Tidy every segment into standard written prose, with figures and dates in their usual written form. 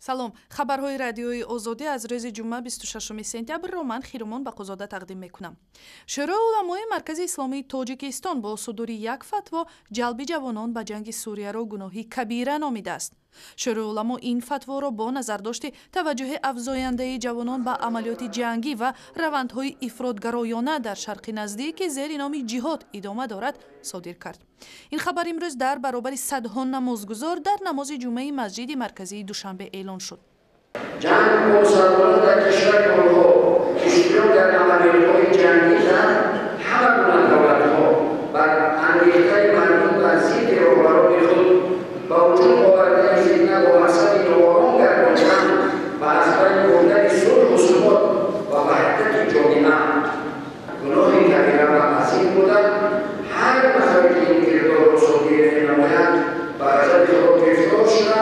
салом, хабарҳои радиои озодӣ аз рӯзи ҷумъа 26 сентябрро ман Хиромон Бақузода тақдим мекунам. Шӯрои уламои Маркази Исломии Тоҷикистон бо судури як фатво ҷалби ҷавонон ба ҷанги Сурияро гуноҳи кабира номидааст. Шӯрои уламо ин фатворо бо назардошти таваҷҷӯҳи афзояндаи ҷавонон ба амалиёти ҷангӣ ва равандҳои ифротгароёна дар шарқи наздик ки зери номи ҷиҳод идома дорад содир кард. ин хабар имрӯз дар баробари садҳо намозгузор дар намози ҷумъаи масҷиди марказии Душанбе эълон шуд. ҷанг бо мусалмонон дар кишвари онҳо иштирок дар амалиётҳои ҷангӣ зад ҳама гуна давлатҳо бар ангехтаи мардум бар зидди роҳбарони худ ба вуҷуд овардани фитна ва масъали ноором гардонданд ва аз байн бурдани сулҳу субот ва ваҳдати ҷомеа гуноҳи кабира ва азим буда ҳар нафаре ки ин кирдорро содир менамояд ба ғазаби худо гирифтор шуда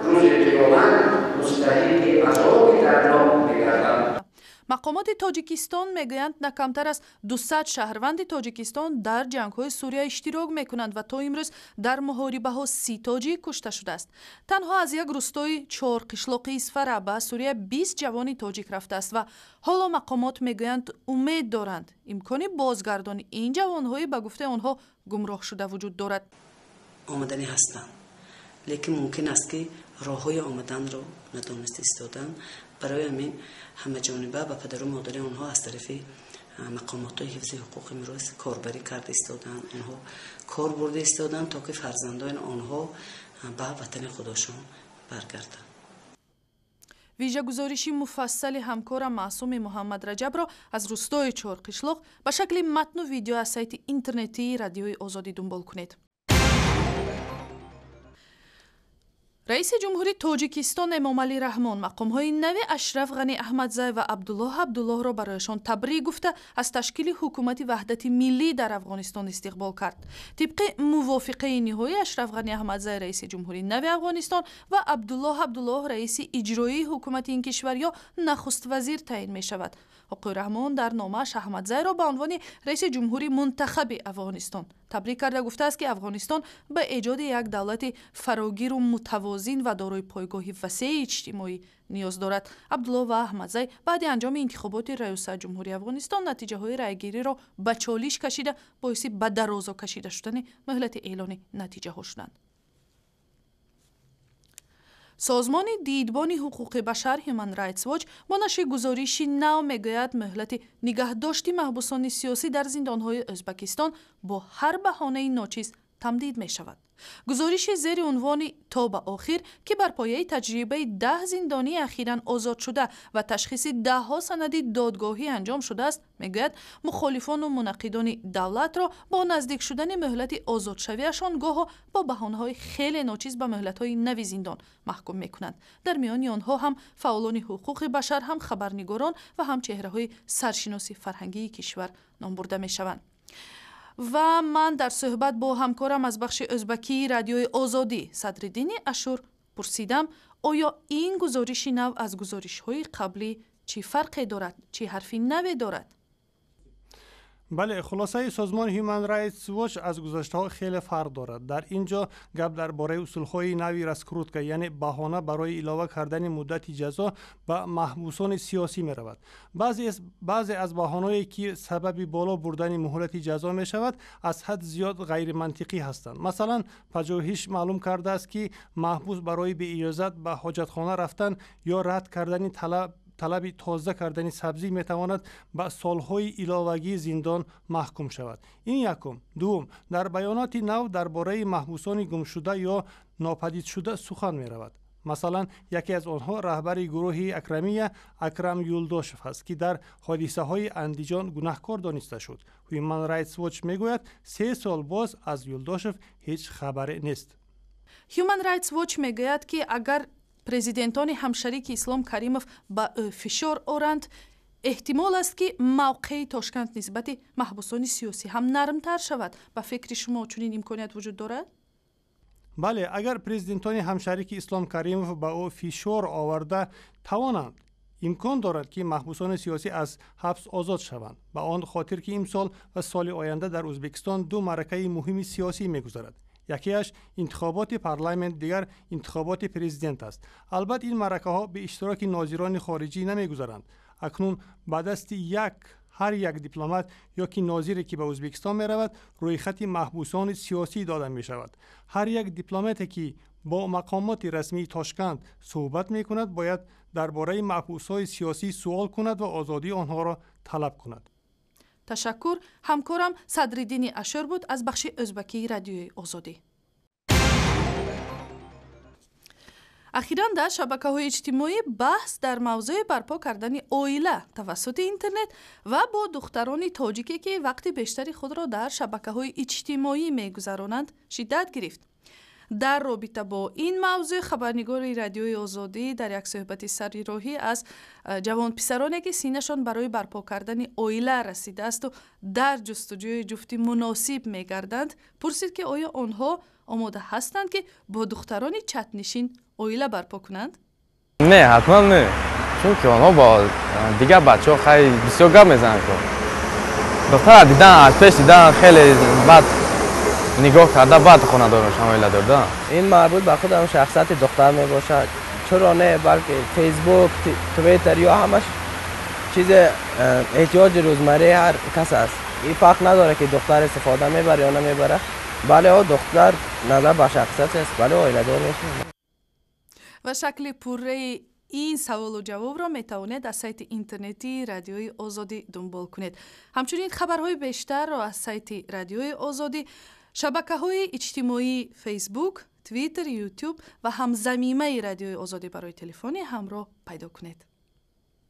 рӯзи қиёмат мустаҳиқи азоби дарнок мегардад. мақомоти Тоҷикистон мегӯянд на камтар аз 200 шаҳрванди Тоҷикистон дар ҷангҳои Сурия иштирок мекунанд ва то имрӯз дар муҳорибаҳо 30 тоҷик кушта шудааст. Танҳо аз як рӯстои чорқишлоқи Исфара ба Сурия 20 ҷавони тоҷик рафтааст ва ҳоло мақомот мегӯянд умед доранд имкони бозгардони ин ҷавонҳои ба гуфтаи онҳо гумроҳ шуда вуҷуд дорад. آمدنی هستند لیکن ممکن است که راههای آمدن را ندانسته ایستادند. برای همین همه جانبه و پدر و مادر آنها از طرف مقامات حفظ حقوق میراث کاربری کرده ایستادند. آنها کار برده ایستادند تا که فرزندان آنها به وطن خودشان برگردند. вижагузориши муфассали ҳамкорам Маъсуми Муҳаммадраҷабро аз рӯстои Чорқишлоқ ба шакли матну видео аз сайти интернетии радиои Озодӣ дунбол кунед. раиси ҷумҳурии Тоҷикистон Эмомалӣ Раҳмон мақомҳои нави Ашраф Ғани Аҳмадзай ва Абдуллоҳ Абдуллоҳро барояшон табрик гуфта аз ташкили ҳукумати ваҳдати миллӣ дар Афғонистон истиқбол кард. тибқи мувофиқаи ниҳоии Ашраф Ғани Аҳмадзай раиси ҷумҳурии нави Афғонистон ва Абдуллоҳ Абдуллоҳ раиси иҷроии ҳукумати ин кишвар ё нахуст вазир таъин мешавад. оқои Раҳмон дар номааш Аҳмадзайро ба унвони раиси ҷумҳури мунтахаби Афғонистон табрик карда гуфтааст ки Афғонистон ба эҷоди як давлати фарогиру мутавозин ва дорои пойгоҳи васеи иҷтимоӣ ниёз дорад. Абдуллоҳ ва Аҳмадзай баъди анҷоми интихоботи раёсат ҷумҳурии Афғонистон натиҷаҳои райгириро ба чолиш кашида боиси ба дарозо кашида шудани муҳлати эълони натиҷаҳо шуданд. созмони дидбони ҳуқуқи башар Human Rights Watch бо нашри гузориши нав мегӯяд муҳлати нигаҳдошти маҳбусони сиёсӣ дар зиндонҳои Ӯзбекистон бо ҳар баҳонаи ночиз тамдид мешавад. гузориши зери унвони «То ба охир» ки бар пояи таҷрибаи 10 зиндонии ахиран озод шуда ва ташхиси даҳҳо санади додгоҳӣ анҷом шудааст мегӯяд мухолифону мунаққидони давлатро бо наздик шудани муҳлати озодшавиашон гоҳо бо баҳонаҳои хеле ночиз ба муҳлатҳои нави зиндон маҳкум мекунанд. дар миёни онҳо ҳам фаъолони ҳуқуқи башар, ҳам хабарнигорон ва ҳам чеҳраҳои саршиноси фарҳангии кишвар ном бурда мешаванд. ва ман дар суҳбат бо ҳамкорам аз бахши ӯзбакии радиои Озодӣ Садриддини Ашур пурсидам оё ин гузориши нав аз гузоришҳои қаблӣ чӣ фарқе дорад, чӣ ҳарфи наве дорад? бале, хулосаи созмони Human Rights Watch аз гузаштаҳо хеле фарқ дорад. дар ин ҷо гап дар бораи усулҳои нави раскрутка, яъне баҳона барои илова кардани муддати ҷазо ба маҳбусони сиёсӣ меравад. баъзе аз баҳоное ки сабаби боло бурдани муҳлати ҷазо мешавад аз ҳад зиёд ғайримантиқӣ ҳастанд. масалан, пажӯҳиш маълум кардааст ки маҳбус барои беиҷозат ба ҳоҷатхона рафтан ё рад кардани талаби тоза кардани сабзӣ метавонад ба солҳои иловагии зиндон маҳкум шавад. ин якум. дуввум, дар баёноти нав дар бораи маҳбусони гумшуда ё нопадидшуда сухан меравад. масалан, яке аз онҳо раҳбари гурӯҳи Акрамия Акрам Юлдошев аст, ки дар ҳодисаҳои Андиҷон гунаҳкор дониста шуд. Human Rights Watch мегӯяд 3 сол боз аз Юлдошев ҳеҷ хабаре нест. Human Rights Watch мегӯяд ки агар президентони ҳамшарики Ислом Каримов ба ӯ фишор оранд, эҳтимол аст ки мавқеи Тошкент нисбати маҳбусони сиёсӣ ҳам нармтар шавад. ба фикри шумо чунин имконият вуҷуд дорад? бале, агар президентони ҳамшарики Ислом Каримов ба ӯ фишор оварда тавонанд, имкон дорад ки маҳбусони сиёсӣ аз ҳабс озод шаванд. ба он хотир ки имсол ва соли оянда дар Ӯзбекистон 2 маъракаи муҳими сиёсӣ мегузарад. یکیش انتخابات پارلمان، دیگر انتخابات پرزیدنت است. البته این معرکه ها به اشتراک ناظران خارجی نمیگذرند. اکنون به دست هر یک دیپلمات یا که ناظری که به ازبکستان می رود روی خط محبوسان سیاسی داده می شود. هر یک دیپلماتی که با مقامات رسمی تاشکند صحبت می کند باید درباره محبوسان سیاسی سوال کند و آزادی آنها را طلب کند. تشکر. همکارم صدرالدین اشور بود از بخش ازبکی رادیوی آزادی. اخیراً در شبکه‌های اجتماعی بحث در موضوع برپا کردن اویله توسط اینترنت و با دختران تاجیکی که وقت بیشتری خود را در شبکه‌های اجتماعی می‌گذرانند شدت گرفت. در رابطه با این موضوع خبرنگار رادیوی آزادی در یک صحبت سریراهی از جوان پسرانی که سینه‌شان برای برپا کردن اویله رسیده است و در جستجوی جفتی مناسب می‌گردند پرسید که آیا آنها آماده هستند که با دختران چتنشین اویله برپا کنند؟ نه، حتما نه. چون که آنها با دیگر بچه‌ها خیلی بسیار گپ میزنند. دختر دیدن از پیش دیدن خیلی بد نگاه کرده بعد خانه دارشان اویله دادن. این مربوط به خود هم شخصیت دختر می باشد. چرا نه، بلکه فیسبوک، توییتر یا همش چیز احتیاج روزمره هر کس است. این فرق نداره که دختر استفاده میبره یا نمیبره. بله دختر نظر به شخصیت است، بله اویله دار میشه. و شکل پوره این سوال و جواب را میتوانید از سایت اینترنتی رادیوی آزادی دنبال کنید. همچنین خبرهای بیشتر را از سایت رادیوی آزادی، شبکه‌های اجتماعی فیسبوک، توییتر، یوتیوب و همزمینه رادیوی آزادی برای تلفنی همراه پیدا کنید.